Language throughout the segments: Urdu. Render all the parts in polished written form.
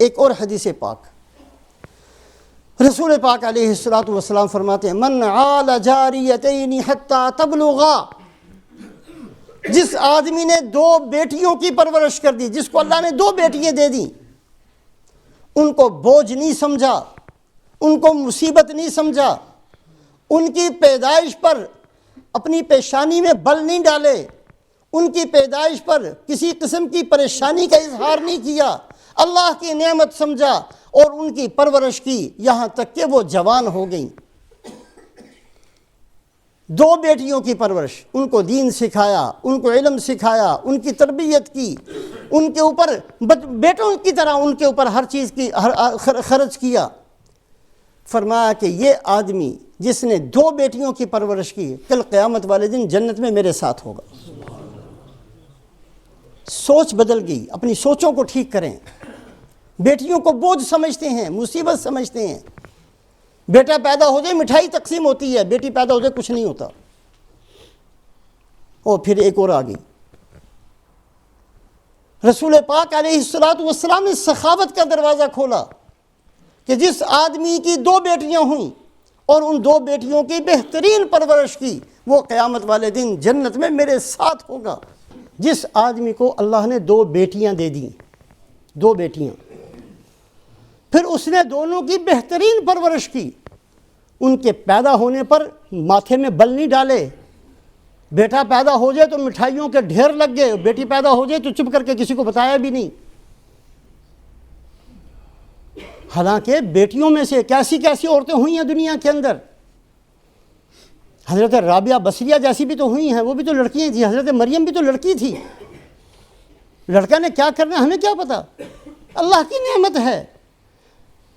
ایک اور حدیث پاک، رسول پاک علیہ الصلوۃ والسلام فرماتے ہیں من عال جاریتین حتی تبلغا، جس آدمی نے 2 بیٹیوں کی پرورش کر دی، جس کو اللہ نے 2 بیٹیاں دے دیں، ان کو بوجھ نہیں سمجھا، ان کو مصیبت نہیں سمجھا، ان کی پیدائش پر اپنی پیشانی میں بل نہیں ڈالے، ان کی پیدائش پر کسی قسم کی پریشانی کا اظہار نہیں کیا، اللہ کی نعمت سمجھا اور ان کی پرورش کی یہاں تک کہ وہ جوان ہو گئیں۔ 2 بیٹیوں کی پرورش، ان کو دین سکھایا، ان کو علم سکھایا، ان کی تربیت کی، ان کے اوپر بیٹوں کی طرح ان کے اوپر ہر چیز کی خرچ کیا۔ فرمایا کہ یہ آدمی جس نے 2 بیٹیوں کی پرورش کی، کل قیامت والے دن جنت میں میرے ساتھ ہوگا۔ سوچ بدل گئی، اپنی سوچوں کو ٹھیک کریں۔ بیٹیوں کو بوجھ سمجھتے ہیں، مصیبت سمجھتے ہیں۔ بیٹا پیدا ہو جائے مٹھائی تقسیم ہوتی ہے، بیٹی پیدا ہو جائے کچھ نہیں ہوتا۔ اور پھر ایک اور آ گئی، رسول پاک علیہ الصلوۃ والسلام نے سخاوت کا دروازہ کھولا کہ جس آدمی کی 2 بیٹیاں ہوئیں اور ان 2 بیٹیوں کی بہترین پرورش کی، وہ قیامت والے دن جنت میں میرے ساتھ ہوگا۔ جس آدمی کو اللہ نے 2 بیٹیاں دے دیں، 2 بیٹیاں، پھر اس نے دونوں کی بہترین پرورش کی، ان کے پیدا ہونے پر ماتھے میں بل نہیں ڈالے، بیٹا پیدا ہو جائے تو مٹھائیوں کے ڈھیر لگ گئے، بیٹی پیدا ہو جائے تو چپ کر کے کسی کو بتایا بھی نہیں۔ حالانکہ بیٹیوں میں سے کیسی کیسی عورتیں ہوئی ہیں دنیا کے اندر، حضرت رابعہ بصریہ جیسی بھی تو ہوئی ہیں، وہ بھی تو لڑکیاں تھیں، حضرت مریم بھی تو لڑکی تھی۔ لڑکا نے کیا کرنا ہمیں کیا پتا، اللہ کی نعمت ہے۔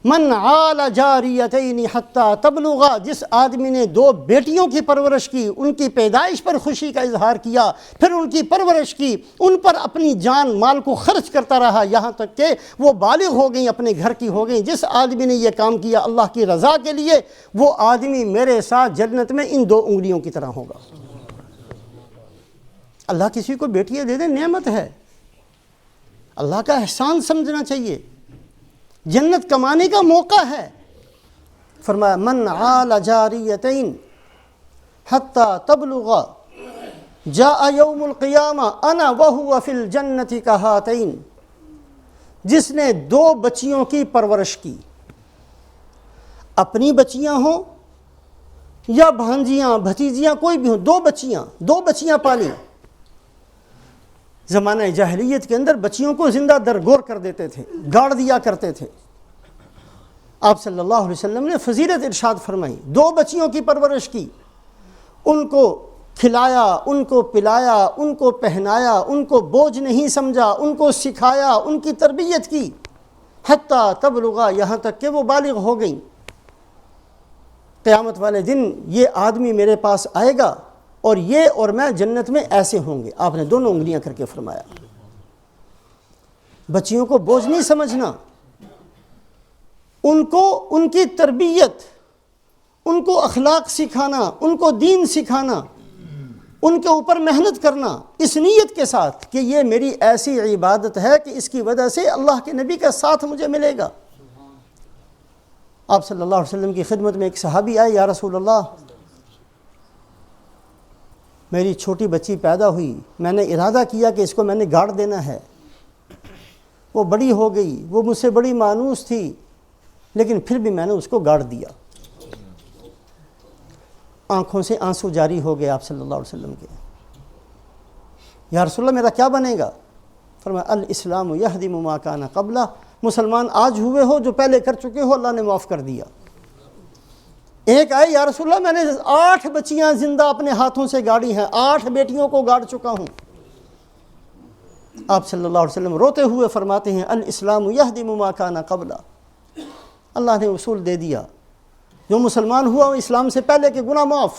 من عال جاریتین حتی تبلغا، جس آدمی نے 2 بیٹیوں کی پرورش کی، ان کی پیدائش پر خوشی کا اظہار کیا، پھر ان کی پرورش کی، ان پر اپنی جان مال کو خرچ کرتا رہا یہاں تک کہ وہ بالغ ہو گئیں، اپنے گھر کی ہو گئیں، جس آدمی نے یہ کام کیا اللہ کی رضا کے لیے، وہ آدمی میرے ساتھ جنت میں ان 2 انگلیوں کی طرح ہوگا۔ اللہ کسی کو بیٹیاں دے دے، نعمت ہے، اللہ کا احسان سمجھنا چاہیے، جنت کمانے کا موقع ہے۔ فرمایا من عال جاریتین حتی تبلغا جاء یوم القیامہ انا وہو فی الجنت کہاتین، جس نے 2 بچیوں کی پرورش کی، اپنی بچیاں ہوں یا بھانجیاں بھتیجیاں کوئی بھی ہوں، 2 بچیاں پالی۔ زمانہ جاہلیت کے اندر بچیوں کو زندہ درگور کر دیتے تھے، گاڑ دیا کرتے تھے۔ آپ صلی اللہ علیہ وسلم نے فضیلت ارشاد فرمائی، 2 بچیوں کی پرورش کی، ان کو کھلایا، ان کو پلایا، ان کو پہنایا، ان کو بوجھ نہیں سمجھا، ان کو سکھایا، ان کی تربیت کی، حتیٰ تبلغا، یہاں تک کہ وہ بالغ ہو گئیں۔ قیامت والے دن یہ آدمی میرے پاس آئے گا اور یہ اور میں جنت میں ایسے ہوں گے۔ آپ نے 2 انگلیاں کر کے فرمایا۔ بچیوں کو بوجھ نہیں سمجھنا، ان کو ان کی تربیت، ان کو اخلاق سکھانا، ان کو دین سکھانا، ان کے اوپر محنت کرنا، اس نیت کے ساتھ کہ یہ میری ایسی عبادت ہے کہ اس کی وجہ سے اللہ کے نبی کا ساتھ مجھے ملے گا۔ آپ صلی اللہ علیہ وسلم کی خدمت میں ایک صحابی آئے، یا رسول اللہ میری چھوٹی بچی پیدا ہوئی، میں نے ارادہ کیا کہ اس کو میں نے گاڑ دینا ہے، وہ بڑی ہو گئی، وہ مجھ سے بڑی مانوس تھی، لیکن پھر بھی میں نے اس کو گاڑ دیا۔ آنکھوں سے آنسو جاری ہو گئے آپ صلی اللہ علیہ وسلم کے، یا رسول اللہ میرا کیا بنے گا؟ فرمایا الاسلام یہدم ما کان قبلہ، مسلمان آج ہوئے ہو جو پہلے کر چکے ہو اللہ نے معاف کر دیا۔ ایک آئے، یا رسول اللہ میں نے 8 بچیاں زندہ اپنے ہاتھوں سے گاڑی ہیں، 8 بیٹیوں کو گاڑ چکا ہوں۔ آپ صلی اللہ علیہ وسلم روتے ہوئے فرماتے ہیں الاسلام یہدم ما کان قبلہ، اللہ نے اصول دے دیا، جو مسلمان ہوا وہ اسلام سے پہلے کے گناہ معاف۔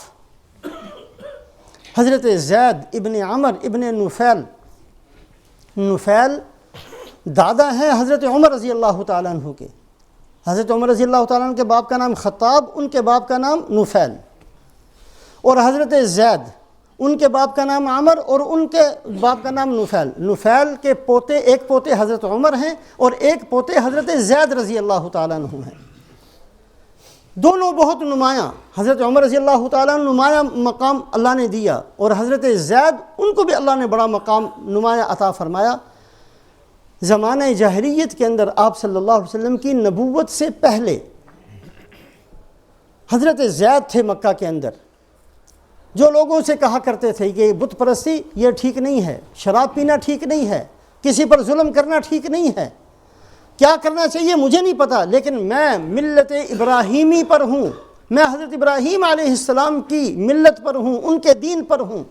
حضرت زید ابن عمر ابن نفیل دادا ہیں حضرت عمر رضی اللہ تعالیٰ عنہ کے۔ حضرت عمر رضی اللہ تعالیٰ عنہ کے باپ کا نام خطاب، ان کے باپ کا نام نفیل، اور حضرت زید ان کے باپ کا نام عمر اور ان کے باپ کا نام نفیل۔ نفیل کے پوتے، ایک پوتے حضرت عمر ہیں اور ایک پوتے حضرت زید رضی اللہ تعالیٰ عنہ ہیں۔ دونوں بہت نمایاں، حضرت عمر رضی اللہ تعالیٰ عنہ نمایاں مقام اللہ نے دیا، اور حضرت زید ان کو بھی اللہ نے بڑا مقام نمایاں عطا فرمایا۔ زمانہ جاہلیت کے اندر آپ صلی اللہ علیہ وسلم کی نبوت سے پہلے حضرت زید تھے مکہ کے اندر، جو لوگوں سے کہا کرتے تھے کہ بت پرستی یہ ٹھیک نہیں ہے، شراب پینا ٹھیک نہیں ہے، کسی پر ظلم کرنا ٹھیک نہیں ہے، کیا کرنا چاہیے مجھے نہیں پتا، لیکن میں ملت ابراہیمی پر ہوں، میں حضرت ابراہیم علیہ السلام کی ملت پر ہوں، ان کے دین پر ہوں۔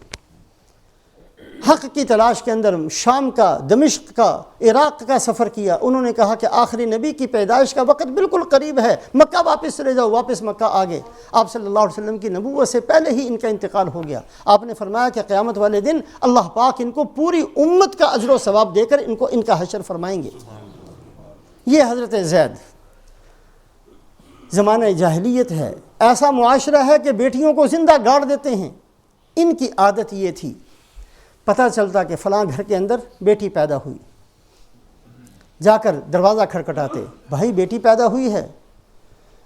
حق کی تلاش کے اندر شام کا، دمشق کا، عراق کا سفر کیا۔ انہوں نے کہا کہ آخری نبی کی پیدائش کا وقت بالکل قریب ہے، مکہ واپس چلے جاؤ، واپس مکہ آگے۔ آپ صلی اللہ علیہ وسلم کی نبوت سے پہلے ہی ان کا انتقال ہو گیا۔ آپ نے فرمایا کہ قیامت والے دن اللہ پاک ان کو پوری امت کا اجر و ثواب دے کر ان کا حشر فرمائیں گے۔ یہ حضرت زید زمانہ جاہلیت ہے، ایسا معاشرہ ہے کہ بیٹیوں کو زندہ گاڑ دیتے ہیں۔ ان کی عادت یہ تھی، پتہ چلتا کہ فلاں گھر کے اندر بیٹی پیدا ہوئی، جا کر دروازہ کھٹکھٹاتے، بھائی بیٹی پیدا ہوئی ہے،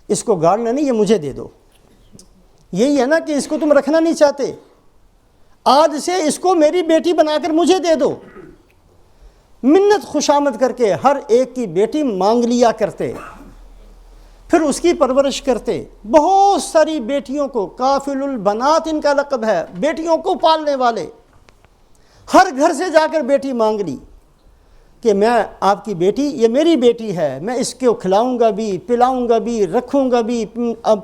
اس کو گاڑنا نہیں، یہ مجھے دے دو۔ یہی ہے نا کہ اس کو تم رکھنا نہیں چاہتے، آج سے اس کو میری بیٹی بنا کر مجھے دے دو۔ منت خوشامد کر کے ہر ایک کی بیٹی مانگ لیا کرتے، پھر اس کی پرورش کرتے۔ بہت ساری بیٹیوں کو، کافل البنات ان کا لقب ہے، بیٹیوں کو پالنے والے، ہر گھر سے جا کر بیٹی مانگ لی کہ میں آپ کی بیٹی، یہ میری بیٹی ہے، میں اس کو کھلاؤں گا بھی، پلاؤں گا بھی، رکھوں گا بھی،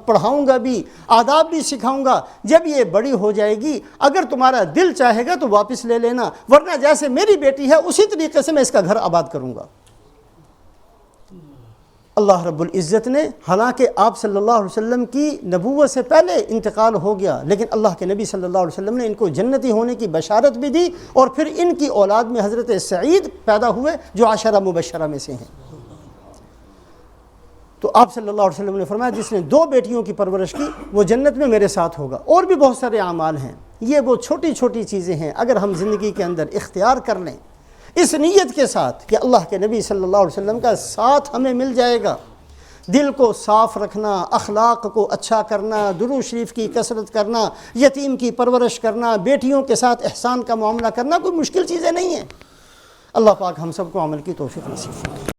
پڑھاؤں گا بھی، آداب بھی سکھاؤں گا۔ جب یہ بڑی ہو جائے گی اگر تمہارا دل چاہے گا تو واپس لے لینا، ورنہ جیسے میری بیٹی ہے اسی طریقے سے میں اس کا گھر آباد کروں گا۔ اللہ رب العزت نے، حالانکہ آپ صلی اللہ علیہ وسلم کی نبوت سے پہلے انتقال ہو گیا، لیکن اللہ کے نبی صلی اللہ علیہ وسلم نے ان کو جنتی ہونے کی بشارت بھی دی، اور پھر ان کی اولاد میں حضرت سعید پیدا ہوئے جو عشرہ مبشرہ میں سے ہیں۔ تو آپ صلی اللہ علیہ وسلم نے فرمایا جس نے 2 بیٹیوں کی پرورش کی وہ جنت میں میرے ساتھ ہوگا۔ اور بھی بہت سارے اعمال ہیں، یہ وہ چھوٹی چھوٹی چیزیں ہیں اگر ہم زندگی کے اندر اختیار کر لیں اس نیت کے ساتھ کہ اللہ کے نبی صلی اللہ علیہ وسلم کا ساتھ ہمیں مل جائے گا۔ دل کو صاف رکھنا، اخلاق کو اچھا کرنا، درود شریف کی کثرت کرنا، یتیم کی پرورش کرنا، بیٹیوں کے ساتھ احسان کا معاملہ کرنا کوئی مشکل چیزیں نہیں ہیں۔ اللہ پاک ہم سب کو عمل کی توفیق نصیب فرمائے۔